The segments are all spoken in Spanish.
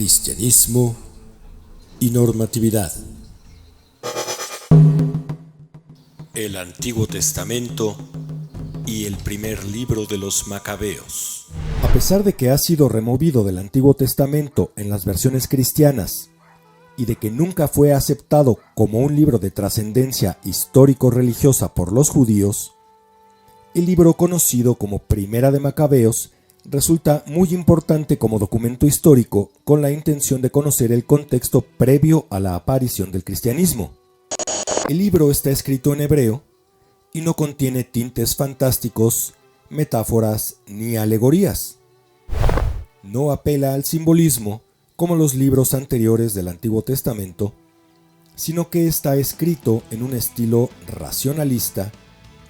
Cristianismo y normatividad. El Antiguo Testamento y el primer libro de los Macabeos. A pesar de que ha sido removido del Antiguo Testamento en las versiones cristianas y de que nunca fue aceptado como un libro de trascendencia histórico-religiosa por los judíos, el libro conocido como Primera de Macabeos resulta muy importante como documento histórico con la intención de conocer el contexto previo a la aparición del cristianismo. El libro está escrito en hebreo y no contiene tintes fantásticos, metáforas ni alegorías. No apela al simbolismo como los libros anteriores del Antiguo Testamento, sino que está escrito en un estilo racionalista,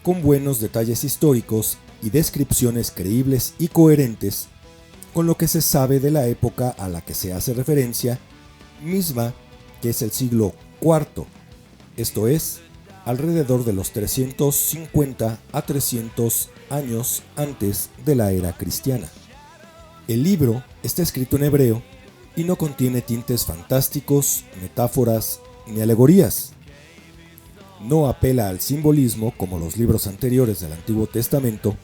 con buenos detalles históricos y descripciones creíbles y coherentes con lo que se sabe de la época a la que se hace referencia, misma que es el siglo IV, esto es, alrededor de los 350 a 300 años antes de la era cristiana. El libro está escrito en hebreo y no contiene tintes fantásticos, metáforas ni alegorías. No apela al simbolismo como los libros anteriores del Antiguo Testamento,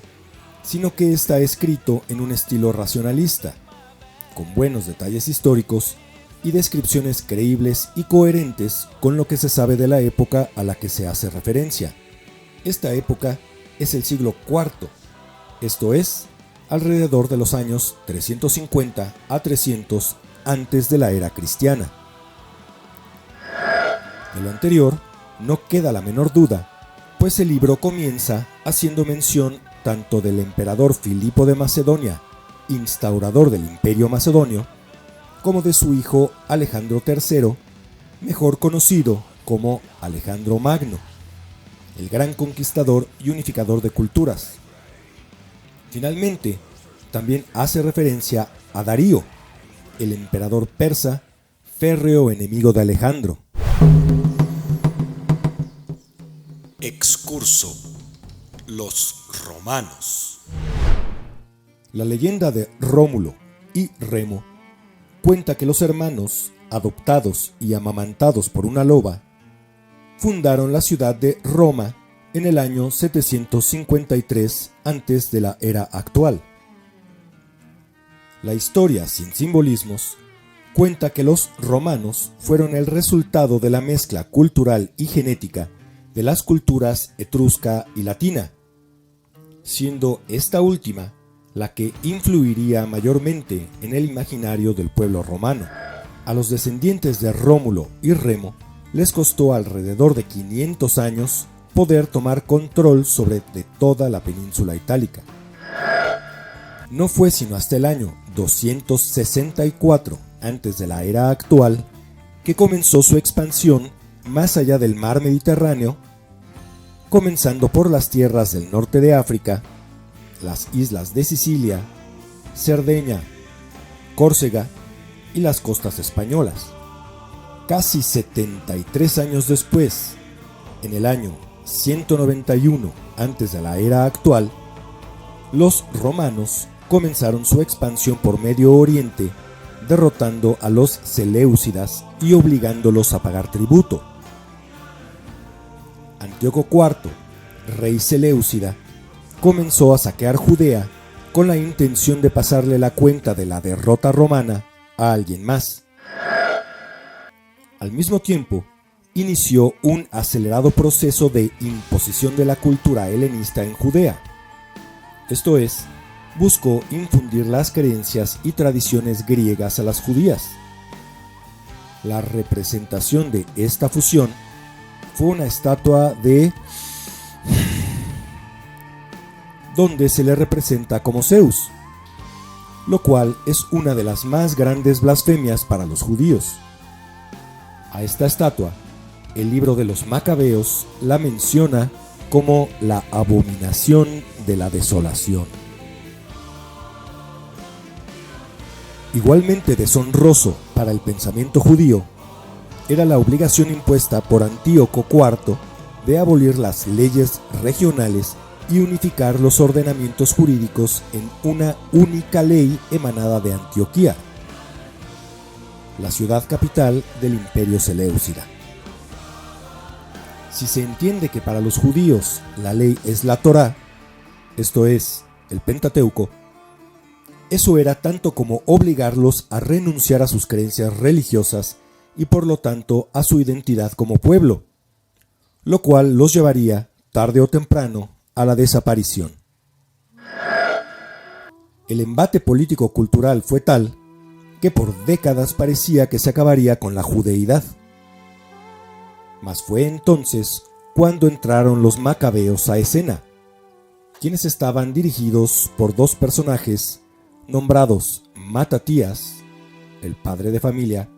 sino que está escrito en un estilo racionalista, con buenos detalles históricos y descripciones creíbles y coherentes con lo que se sabe de la época a la que se hace referencia. Esta época es el siglo IV, esto es, alrededor de los años 350 a 300 antes de la era cristiana. De lo anterior, no queda la menor duda, pues el libro comienza haciendo mención tanto del emperador Filipo de Macedonia, instaurador del Imperio Macedonio, como de su hijo Alejandro III, mejor conocido como Alejandro Magno, el gran conquistador y unificador de culturas. Finalmente, también hace referencia a Darío, el emperador persa, férreo enemigo de Alejandro. Excurso: los romanos. La leyenda de Rómulo y Remo cuenta que los hermanos, adoptados y amamantados por una loba, fundaron la ciudad de Roma en el año 753 antes de la era actual. La historia, sin simbolismos, cuenta que los romanos fueron el resultado de la mezcla cultural y genética de las culturas etrusca y latina, siendo esta última la que influiría mayormente en el imaginario del pueblo romano. A los descendientes de Rómulo y Remo les costó alrededor de 500 años poder tomar control sobre de toda la península itálica. No fue sino hasta el año 264 antes de la era actual que comenzó su expansión más allá del mar Mediterráneo, comenzando por las tierras del norte de África, las islas de Sicilia, Cerdeña, Córcega y las costas españolas. Casi 73 años después, en el año 191 antes de la era actual, los romanos comenzaron su expansión por Medio Oriente, derrotando a los seleucidas y obligándolos a pagar tributo. Antíoco IV, rey seleucida, comenzó a saquear Judea con la intención de pasarle la cuenta de la derrota romana a alguien más. Al mismo tiempo, inició un acelerado proceso de imposición de la cultura helenista en Judea. Esto es, buscó infundir las creencias y tradiciones griegas a las judías. La representación de esta fusión fue una estatua donde se le representa como Zeus, lo cual es una de las más grandes blasfemias para los judíos. A esta estatua, el libro de los Macabeos la menciona como la abominación de la desolación. Igualmente deshonroso para el pensamiento judío era la obligación impuesta por Antíoco IV de abolir las leyes regionales y unificar los ordenamientos jurídicos en una única ley emanada de Antioquía. la ciudad capital del Imperio Seleucida. Si se entiende que para los judíos la ley es la Torá, esto es, el Pentateuco, eso era tanto como obligarlos a renunciar a sus creencias religiosas y por lo tanto a su identidad como pueblo, lo cual los llevaría, tarde o temprano, a la desaparición. El embate político-cultural fue tal que por décadas parecía que se acabaría con la judeidad. Mas fue entonces cuando entraron los macabeos a escena, quienes estaban dirigidos por dos personajes nombrados Matatías, el padre de familia,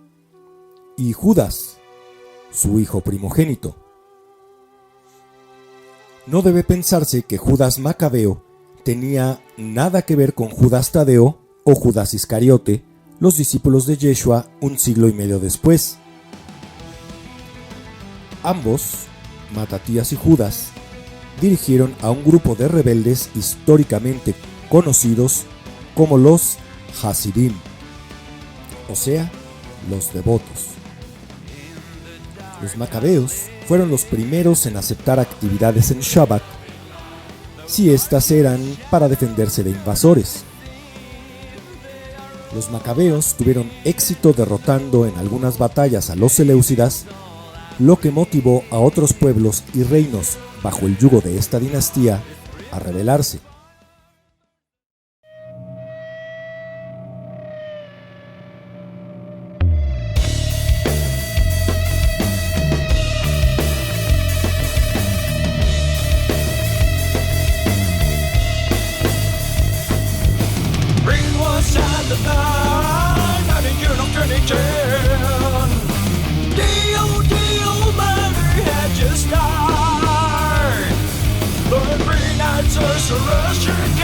y Judas, su hijo primogénito. No debe pensarse que Judas Macabeo tenía nada que ver con Judas Tadeo o Judas Iscariote, los discípulos de Yeshua un siglo y medio después. Ambos, Matatías y Judas, dirigieron a un grupo de rebeldes históricamente conocidos como los Hasidim, o sea, los devotos. Los macabeos fueron los primeros en aceptar actividades en Shabbat, si éstas eran para defenderse de invasores. Los macabeos tuvieron éxito derrotando en algunas batallas a los seleucidas, lo que motivó a otros pueblos y reinos bajo el yugo de esta dinastía a rebelarse. Sorcerer